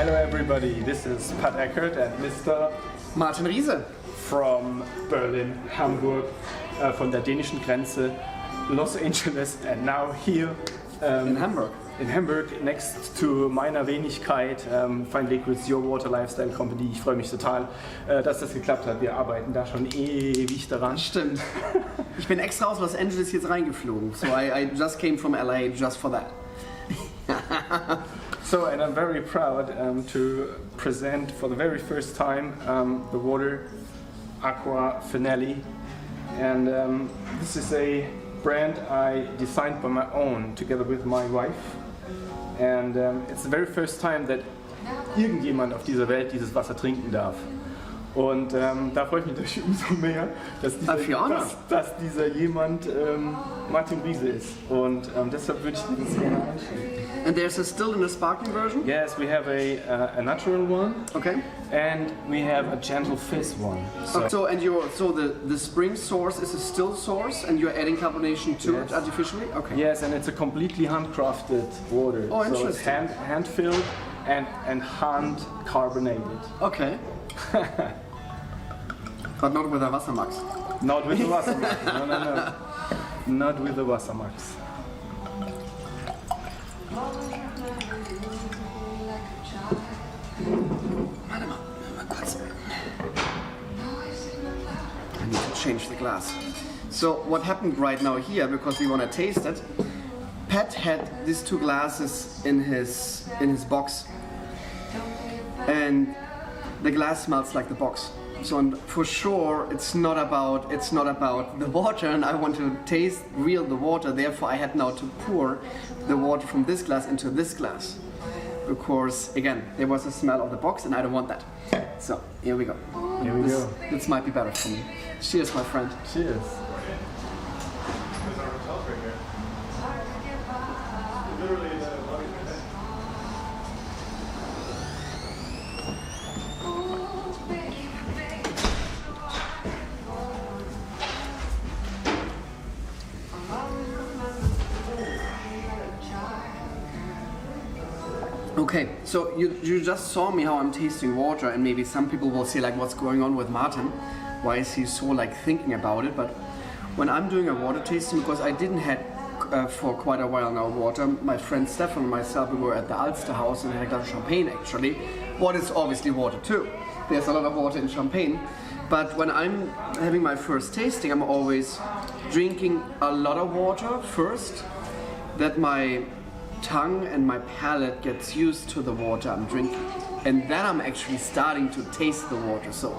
Hello everybody, this is Pat Eckert and Mr. Martin Riese from Berlin, Hamburg, von der dänischen Grenze, Los Angeles, and now here in Hamburg. In Hamburg, next to meiner Wenigkeit, Fine Liquids, Your Water Lifestyle Company. Ich freue mich total, dass das geklappt hat. Wir arbeiten da schon ewig daran. Stimmt. Ich bin extra aus Los Angeles jetzt reingeflogen. So I just came from LA just for that. So, and I'm very proud to present for the very first time the water AQA FINELLI. And this is a brand I designed by my own together with my wife. And it's the very first time that irgendjemand auf dieser Welt dieses Wasser trinken darf. Und da freue ich mich natürlich umso mehr, dass dieser jemand Martin Riese ist. Und deshalb würde ich dir das gerne anschauen. And there's a still in a sparkling version? Yes, we have a natural one. Okay. And we have a gentle fizz one. So the spring source is a still source, and you're adding carbonation to it artificially? Okay. Yes, and it's a completely handcrafted water. Oh, interesting. So it's hand filled and hand carbonated. Okay. But not with a Wassermax. Not with the Wassermax. No. Not with the Wassermax. I need to change the glass. So what happened right now here, because we want to taste it, Pat had these two glasses in his box, and the glass smells like the box. So for sure it's not about the water, and I want to taste the water. Therefore I had now to pour the water from this glass into this glass, because again there was a smell of the box and I don't want that. So here we go. This might be better for me. Cheers, my friend. Cheers. Okay, so you just saw me how I'm tasting water, and maybe some people will say like, what's going on with Martin? Why is he so like thinking about it? But when I'm doing a water tasting, because I didn't have for quite a while now water, my friend Stefan and myself, we were at the Alster house and had a glass of champagne actually. What is obviously water too. There's a lot of water in champagne. But when I'm having my first tasting, I'm always drinking a lot of water first, that my tongue and my palate gets used to the water I'm drinking, and then I'm actually starting to taste the water. So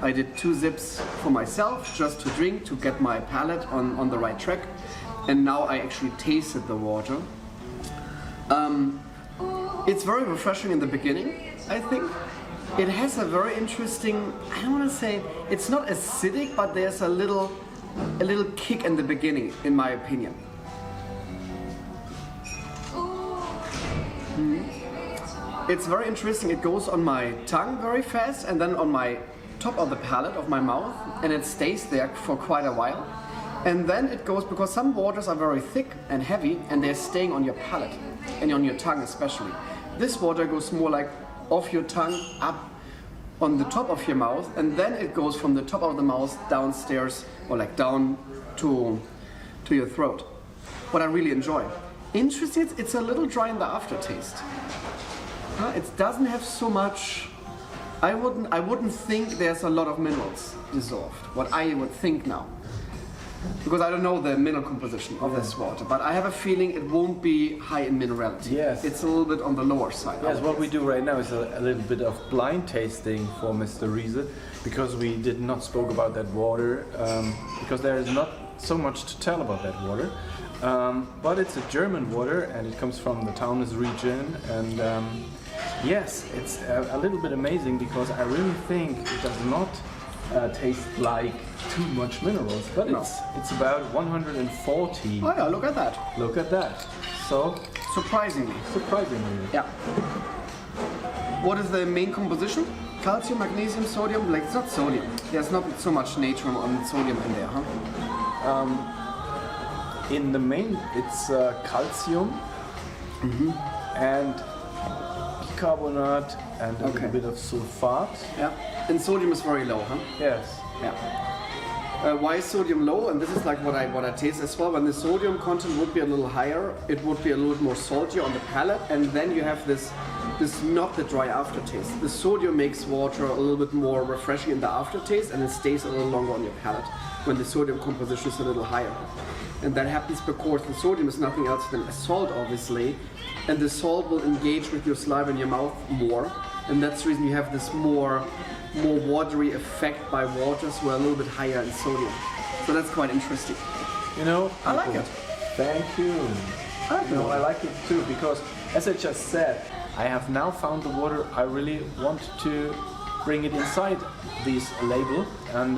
I did 2 sips for myself just to drink, to get my palate on the right track, and now I actually tasted the water. It's very refreshing in the beginning, I think. It has a very interesting, I don't want to say, it's not acidic, but there's a little kick in the beginning, in my opinion. It's very interesting. It goes on my tongue very fast and then on my top of the palate of my mouth, and it stays there for quite a while. And then it goes, because some waters are very thick and heavy and they're staying on your palate and on your tongue especially. This water goes more like off your tongue up on the top of your mouth, and then it goes from the top of the mouth downstairs, or like down to your throat. What I really enjoy. Interesting, it's a little dry in the aftertaste. It doesn't have so much. I wouldn't think there's a lot of minerals dissolved. What I would think now, because I don't know the mineral composition of this water, but I have a feeling it won't be high in minerality. Yes, it's a little bit on the lower side. Yes, what we do right now is a little bit of blind tasting for Mr. Riese, because we did not spoke about that water, because there is not so much to tell about that water. But it's a German water and it comes from the Taunus region, and yes, it's a little bit amazing, because I really think it does not taste like too much minerals, but no. It's about 140. Oh yeah, look at that. Look at that. So surprisingly. Yeah. What is the main composition? Calcium, magnesium, sodium? Like, it's not sodium. There's not so much natrium and sodium in there, huh? In the main, it's calcium, and bicarbonate and a little bit of sulfate. Yeah. And sodium is very low, huh? Yes. Yeah. Why is sodium low? And this is like what I taste as well. When the sodium content would be a little higher, it would be a little bit more salty on the palate, and then you have this not the dry aftertaste. The sodium makes water a little bit more refreshing in the aftertaste, and it stays a little longer on your palate when the sodium composition is a little higher. And that happens because the sodium is nothing else than a salt, obviously, and the salt will engage with your saliva in your mouth more, and that's the reason you have this more watery effect by waters who are a little bit higher in sodium. So that's quite interesting. You know, I like it. Thank you. I like it too, because as I just said, I have now found the water I really want to bring it inside this label. And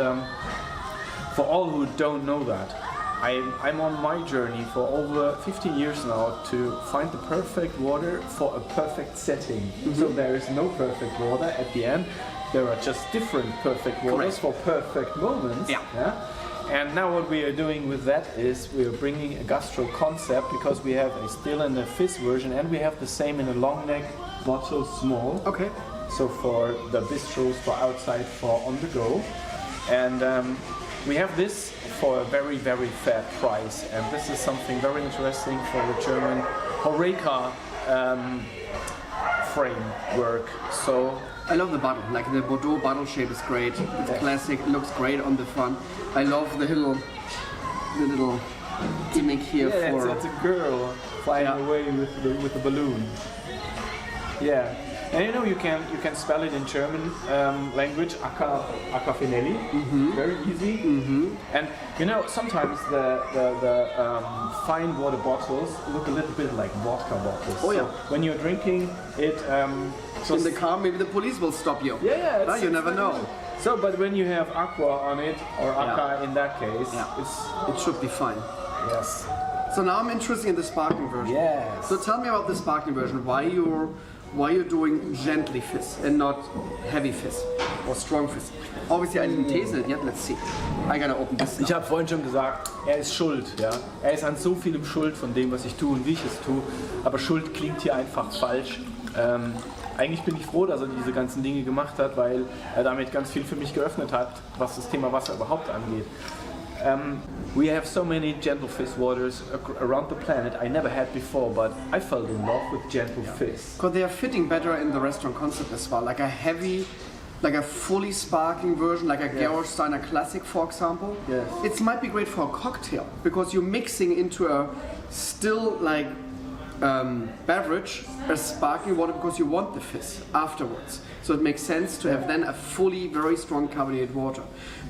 for all who don't know that, I'm on my journey for over 15 years now to find the perfect water for a perfect setting. Mm-hmm. So there is no perfect water at the end. There are just different perfect waters for perfect moments. Yeah. And now what we are doing with that is we are bringing a gastro concept, because we have a still and a fizz version, and we have the same in a long neck bottle small. Okay. So for the bistros, for outside, for on the go. And we have this for a very, very fair price. And this is something very interesting for the German HORECA framework. So I love the bottle, like the Bordeaux bottle shape is great. It's classic, it looks great on the front. I love the little gimmick here for... It's a girl flying away with the balloon. Yeah, and you know you can spell it in German language, AQA FINELLI, very easy. And you know sometimes the fine water bottles look a little bit like vodka bottles. Oh yeah. So when you're drinking it. In the car, maybe the police will stop you. Yeah, you never know. So, but when you have aqua on it, or aqua in that case, it should be fine. Yes. So now I'm interested in the sparkling version. Yes. So tell me about the sparkling version. Why you're doing gently fizz and not heavy fizz or strong fizz? Obviously, I didn't taste it yet. Let's see. I gotta open this. Ich habe vorhin schon gesagt, er ist schuld. Ja? Er ist an so vielem schuld von dem, was ich tue und wie ich es tue. Aber Schuld klingt hier einfach falsch. Eigentlich bin ich froh, dass er diese ganzen Dinge gemacht hat, weil er damit ganz viel für mich geöffnet hat, was das Thema Wasser überhaupt angeht. We have so many gentle fizz waters around the planet I never had before, but I fell in love with gentle fizz. Because they are fitting better in the restaurant concept as well, like a heavy, like a fully sparkling version, like a Gerolsteiner Classic, for example. Yes. It might be great for a cocktail, because you're mixing into a still like beverage, a sparkling water, because you want the fizz afterwards. So it makes sense to have then a fully very strong carbonated water.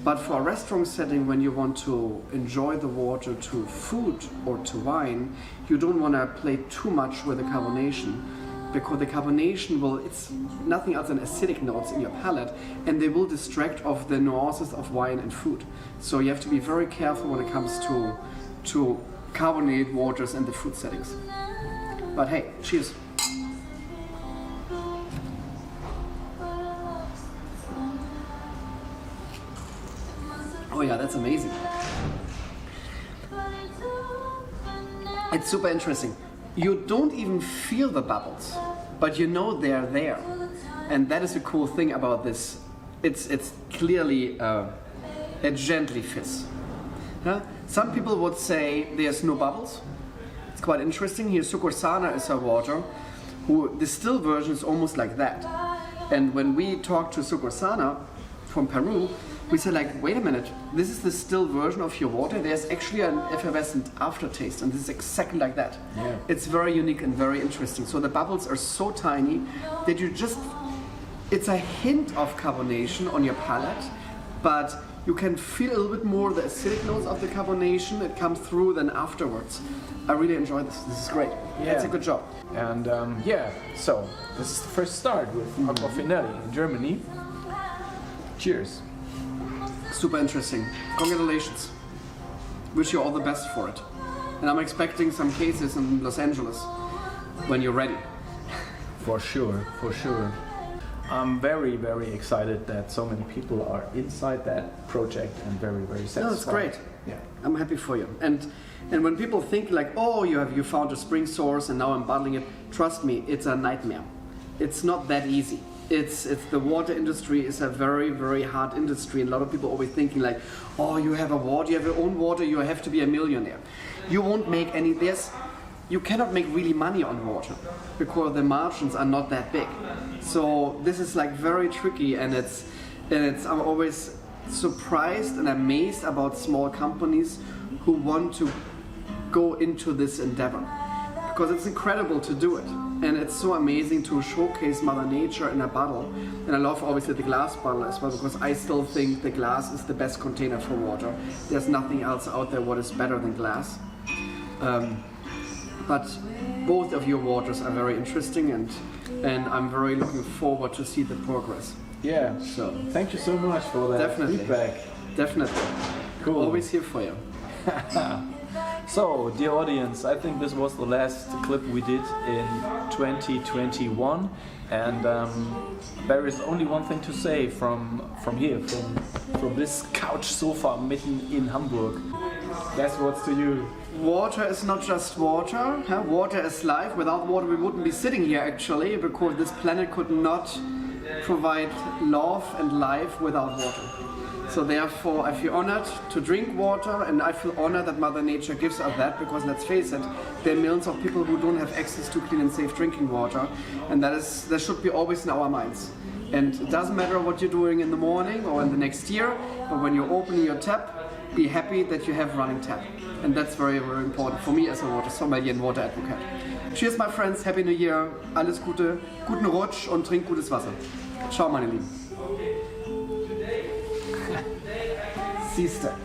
But for a restaurant setting, when you want to enjoy the water to food or to wine, you don't want to play too much with the carbonation, because the carbonation it's nothing else than acidic notes in your palate, and they will distract of the nuances of wine and food. So you have to be very careful when it comes to carbonated waters and the food settings. But hey, cheers. Oh yeah, that's amazing. It's super interesting. You don't even feel the bubbles, but you know they're there. And that is a cool thing about this. It's clearly a gently fizz. Huh? Some people would say there's no bubbles. It's quite interesting. Here, Sucursana is a water, the still version is almost like that. And when we talked to Sucursana from Peru, we said like, wait a minute, this is the still version of your water. There's actually an effervescent aftertaste, and this is exactly like that. Yeah. It's very unique and very interesting. So the bubbles are so tiny that it's a hint of carbonation on your palate, but you can feel a little bit more the acidic notes of the carbonation. It comes through then afterwards. I really enjoy this. This is great. Yeah. It's a good job. And so this is the first start with AQA FINELLI in Germany. Cheers. Super interesting. Congratulations. Wish you all the best for it. And I'm expecting some cases in Los Angeles when you're ready. For sure, for sure. I'm very, very excited that so many people are inside that project and very, very satisfied. No, it's great. Yeah. I'm happy for you. And when people think like, oh, you found a spring source and now I'm bottling it, trust me, it's a nightmare. it's not that easy. It's the water industry is a very, very hard industry, and a lot of people always thinking like, oh, you have your own water, you have to be a millionaire. You won't make you cannot make really money on water because the margins are not that big. So this is like very tricky, and I'm always surprised and amazed about small companies who want to go into this endeavor, because it's incredible to do it, and it's so amazing to showcase Mother Nature in a bottle. And I love obviously the glass bottle as well, because I still think the glass is the best container for water. There's nothing else out there what is better than glass. But both of your waters are very interesting, and I'm very looking forward to see the progress. Yeah, so thank you so much for that feedback. Definitely. Cool. Always here for you. So, dear audience, I think this was the last clip we did in 2021, and there is only one thing to say from here, from this couch sofa mitten in Hamburg. That's what's to you. Water is not just water. Huh? Water is life. Without water, we wouldn't be sitting here actually, because this planet could not provide love and life without water. So therefore, I feel honored to drink water, and I feel honored that Mother Nature gives us that, because let's face it, there are millions of people who don't have access to clean and safe drinking water, and that should be always in our minds. And it doesn't matter what you're doing in the morning or in the next year, but when you're opening your tap, be happy that you have running tap. And that's very, very important for me as a water sommelier and water advocate. Cheers, my friends, Happy New Year, alles Gute, guten Rutsch und trink gutes Wasser. Ciao, meine Lieben. Siehste.